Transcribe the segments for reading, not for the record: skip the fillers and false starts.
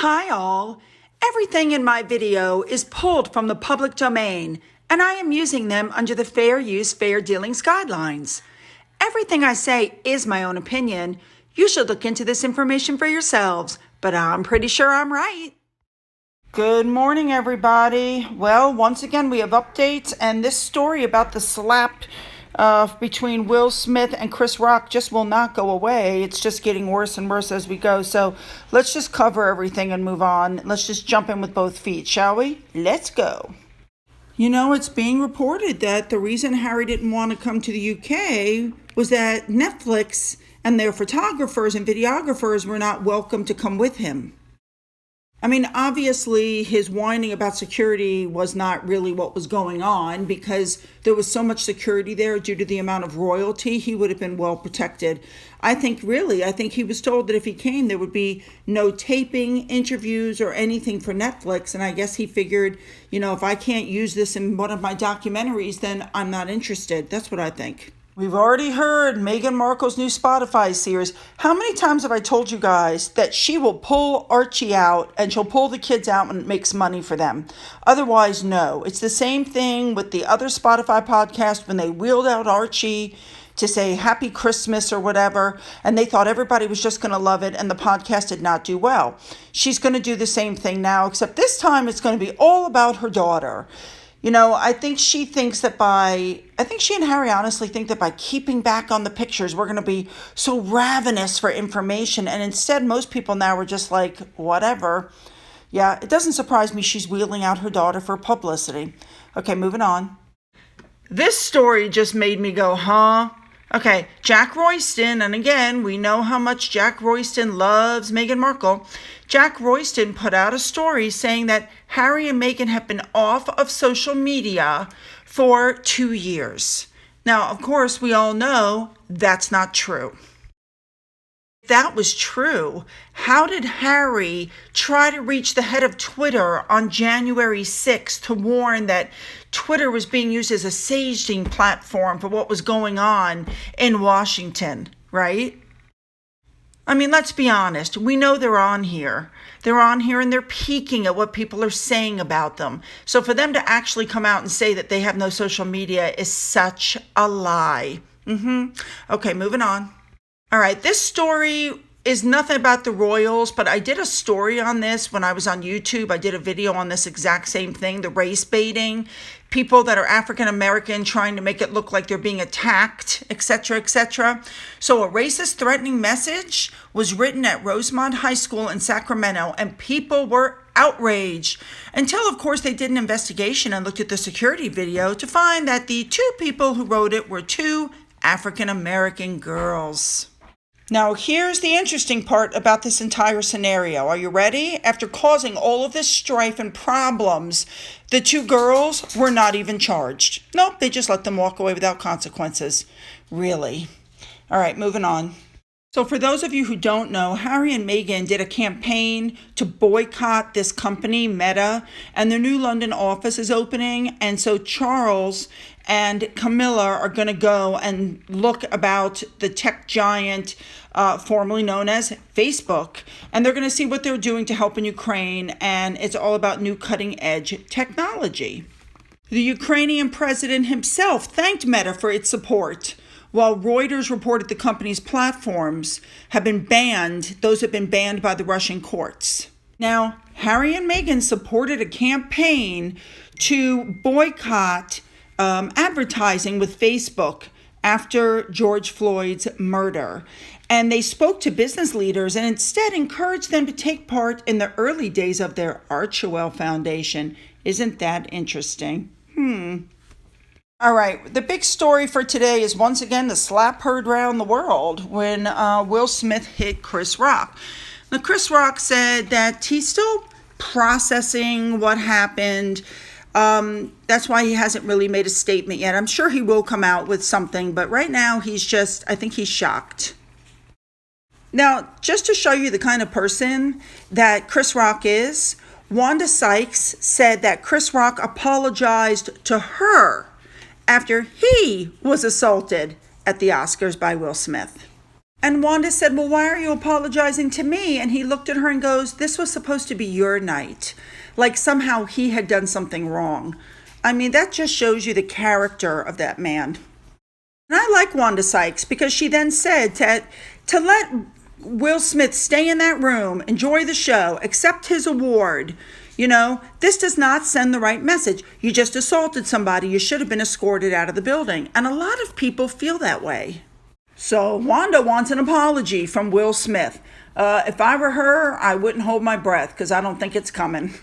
Hi all. Everything in my video is pulled from the public domain, and I am using them under the Fair Use, Fair Dealings guidelines. Everything I say is my own opinion. You should look into this information for yourselves, but I'm pretty sure I'm right. Good morning, everybody. Well, once again, we have updates, and this story about the slap between Will Smith and Chris Rock just will not go away. It's just getting worse and worse as we go. So let's just cover everything and move on. Let's just jump in with both feet, shall we? Let's go. You know, it's being reported that the reason Harry didn't want to come to the UK was that Netflix and their photographers and videographers were not welcome to come with him. I mean, obviously, his whining about security was not really what was going on because there was so much security there due to the amount of royalty. He would have been well protected. I think he was told that if he came, there would be no taping, interviews, or anything for Netflix. And I guess he figured, if I can't use this in one of my documentaries, then I'm not interested. That's what I think. We've already heard Meghan Markle's new Spotify series. How many times have I told you guys that she will pull Archie out and she'll pull the kids out when it makes money for them? Otherwise, no. It's the same thing with the other Spotify podcast when they wheeled out Archie to say Happy Christmas or whatever, and they thought everybody was just going to love it, and the podcast did not do well. She's going to do the same thing now, except this time it's going to be all about her daughter. I think she and Harry honestly think that by keeping back on the pictures, we're going to be so ravenous for information. And instead, most people now are just like, whatever. Yeah, it doesn't surprise me she's wheeling out her daughter for publicity. Okay, moving on. This story just made me go, huh? Okay, Jack Royston, and again, we know how much Jack Royston loves Meghan Markle. Jack Royston put out a story saying that Harry and Meghan have been off of social media for 2 years. Now, of course, we all know that's not true. If that was true, how did Harry try to reach the head of Twitter on January 6th to warn that Twitter was being used as a staging platform for what was going on in Washington, right? I mean, let's be honest. We know they're on here. They're on here and they're peeking at what people are saying about them. So for them to actually come out and say that they have no social media is such a lie. Okay, moving on. All right, this story is nothing about the royals, but I did a story on this when I was on YouTube. I did a video on this exact same thing, the race baiting, people that are African American trying to make it look like they're being attacked, etc., etc. So a racist threatening message was written at Rosemont High School in Sacramento, and people were outraged until, of course, they did an investigation and looked at the security video to find that the two people who wrote it were two African American girls. Now, here's the interesting part about this entire scenario. Are you ready? After causing all of this strife and problems, the two girls were not even charged. Nope, they just let them walk away without consequences. Really? All right, moving on. So for those of you who don't know, Harry and Meghan did a campaign to boycott this company, Meta, and their new London office is opening. And so Charles and Camilla are going to go and look about the tech giant formerly known as Facebook. And they're going to see what they're doing to help in Ukraine. And it's all about new cutting edge technology. The Ukrainian president himself thanked Meta for its support, while Reuters reported the company's platforms have been banned. Those have been banned by the Russian courts. Now, Harry and Meghan supported a campaign to boycott advertising with Facebook after George Floyd's murder. And they spoke to business leaders and instead encouraged them to take part in the early days of their Archewell Foundation. Isn't that interesting? All right, the big story for today is once again the slap heard around the world when Will Smith hit Chris Rock. Now, Chris Rock said that he's still processing what happened. That's why he hasn't really made a statement yet. I'm sure he will come out with something, but right now I think he's shocked. Now, just to show you the kind of person that Chris Rock is, Wanda Sykes said that Chris Rock apologized to her after he was assaulted at the Oscars by Will Smith. And Wanda said, well, why are you apologizing to me? And he looked at her and goes, this was supposed to be your night. Like somehow he had done something wrong. I mean, that just shows you the character of that man. And I like Wanda Sykes because she then said to let Will Smith stay in that room, enjoy the show, accept his award. This does not send the right message. You just assaulted somebody. You should have been escorted out of the building. And a lot of people feel that way. So Wanda wants an apology from Will Smith. If I were her, I wouldn't hold my breath because I don't think it's coming.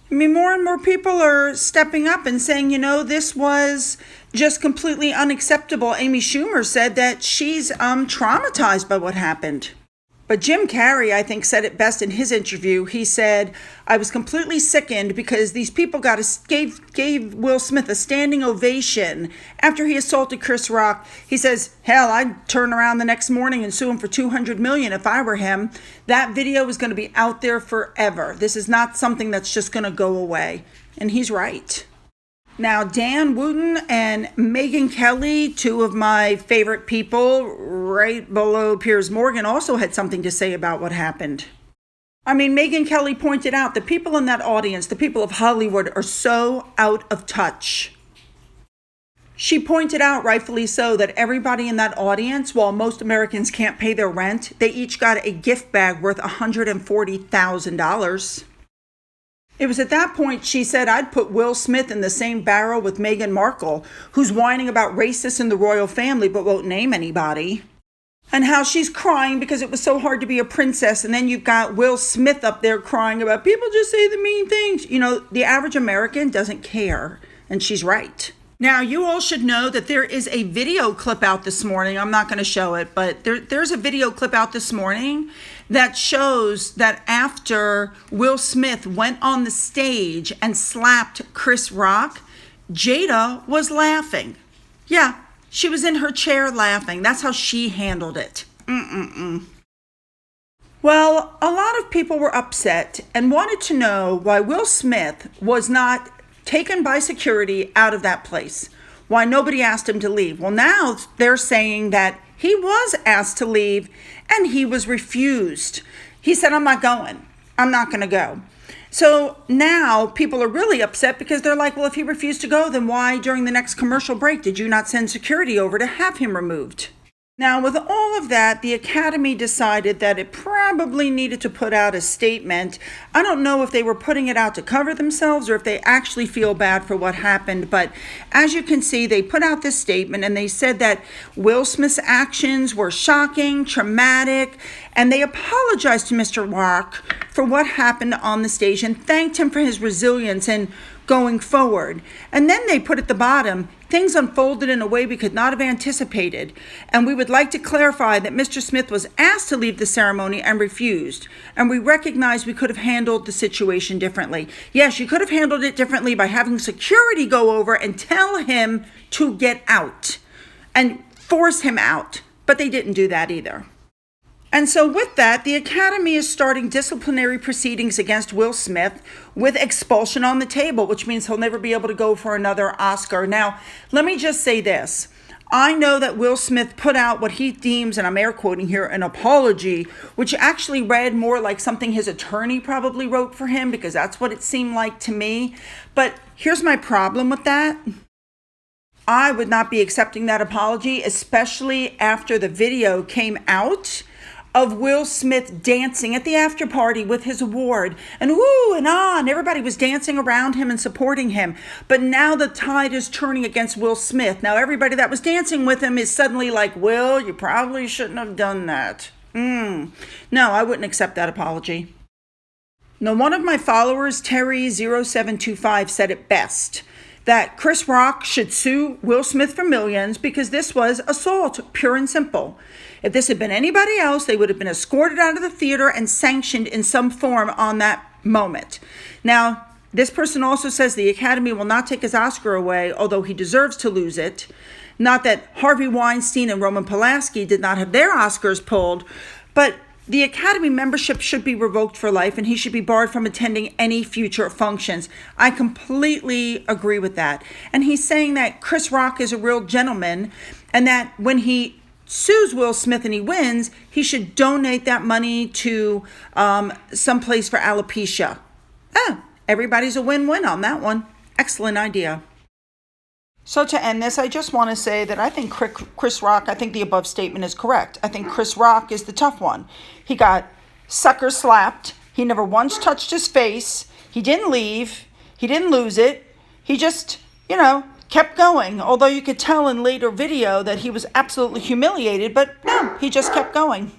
I mean, more and more people are stepping up and saying, this was just completely unacceptable. Amy Schumer said that she's traumatized by what happened. But Jim Carrey, I think, said it best in his interview. He said, I was completely sickened because these people gave Will Smith a standing ovation after he assaulted Chris Rock. He says, hell, I'd turn around the next morning and sue him for $200 million if I were him. That video is going to be out there forever. This is not something that's just going to go away. And he's right. Now, Dan Wooten and Megyn Kelly, two of my favorite people, right below Piers Morgan, also had something to say about what happened. I mean, Megyn Kelly pointed out the people in that audience, the people of Hollywood, are so out of touch. She pointed out, rightfully so, that everybody in that audience, while most Americans can't pay their rent, they each got a gift bag worth $140,000. It was at that point she said, I'd put Will Smith in the same barrel with Meghan Markle, who's whining about racists in the royal family but won't name anybody. And how she's crying because it was so hard to be a princess. And then you've got Will Smith up there crying about people just say the mean things. The average American doesn't care. And she's right. Now, you all should know that there is a video clip out this morning. I'm not going to show it, but there's a video clip out this morning that shows that after Will Smith went on the stage and slapped Chris Rock, Jada was laughing. Yeah, she was in her chair laughing. That's how she handled it. Well, a lot of people were upset and wanted to know why Will Smith was not taken by security out of that place. Why nobody asked him to leave. Well, now they're saying that he was asked to leave and he was refused. He said, I'm not going. I'm not going to go. So now people are really upset because they're like, well, if he refused to go, then why during the next commercial break did you not send security over to have him removed? Now, with all of that, the Academy decided that it probably needed to put out a statement. I don't know if they were putting it out to cover themselves or if they actually feel bad for what happened. But as you can see, they put out this statement and they said that Will Smith's actions were shocking, traumatic, and they apologized to Mr. Rock for what happened on the stage and thanked him for his resilience and going forward. And then they put at the bottom, things unfolded in a way we could not have anticipated, and we would like to clarify that Mr. Smith was asked to leave the ceremony and refused, and we recognize we could have handled the situation differently. Yes, you could have handled it differently by having security go over and tell him to get out and force him out, but they didn't do that either. And so with that, the Academy is starting disciplinary proceedings against Will Smith with expulsion on the table, which means he'll never be able to go for another Oscar. Now, let me just say this. I know that Will Smith put out what he deems, and I'm air quoting here, an apology, which actually read more like something his attorney probably wrote for him, because that's what it seemed like to me. But here's my problem with that. I would not be accepting that apology, especially after the video came out of Will Smith dancing at the after party with his award, and woo and ah, and everybody was dancing around him and supporting him. But now the tide is turning against Will Smith. Now everybody that was dancing with him is suddenly like, Will, you probably shouldn't have done that. No, I wouldn't accept that apology. Now, one of my followers, Terry0725, said it best, that Chris Rock should sue Will Smith for millions because this was assault, pure and simple. If this had been anybody else, they would have been escorted out of the theater and sanctioned in some form on that moment. Now, this person also says the Academy will not take his Oscar away, although he deserves to lose it. Not that Harvey Weinstein and Roman Polanski did not have their Oscars pulled, but the Academy membership should be revoked for life and he should be barred from attending any future functions. I completely agree with that. And he's saying that Chris Rock is a real gentleman and that when he sues Will Smith and he wins, he should donate that money to someplace for alopecia. Everybody's a win-win on that one. Excellent idea. So to end this, I just want to say that I think Chris Rock, I think the above statement is correct. I think Chris Rock is the tough one. He got sucker slapped. He never once touched his face. He didn't leave. He didn't lose it. He just, kept going. Although you could tell in later video that he was absolutely humiliated, but no, he just kept going.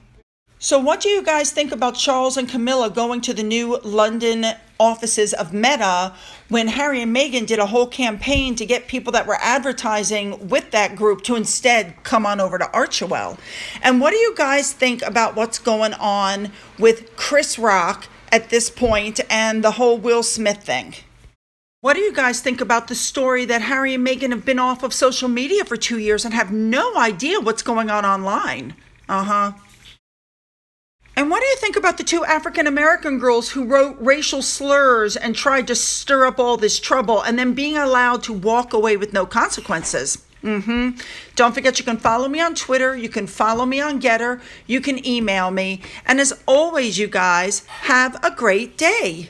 So what do you guys think about Charles and Camilla going to the new London offices of Meta when Harry and Meghan did a whole campaign to get people that were advertising with that group to instead come on over to Archewell? And what do you guys think about what's going on with Chris Rock at this point and the whole Will Smith thing? What do you guys think about the story that Harry and Meghan have been off of social media for 2 years and have no idea what's going on online? And what do you think about the 2 African-American girls who wrote racial slurs and tried to stir up all this trouble and then being allowed to walk away with no consequences? Don't forget you can follow me on Twitter. You can follow me on Getter. You can email me. And as always, you guys, have a great day.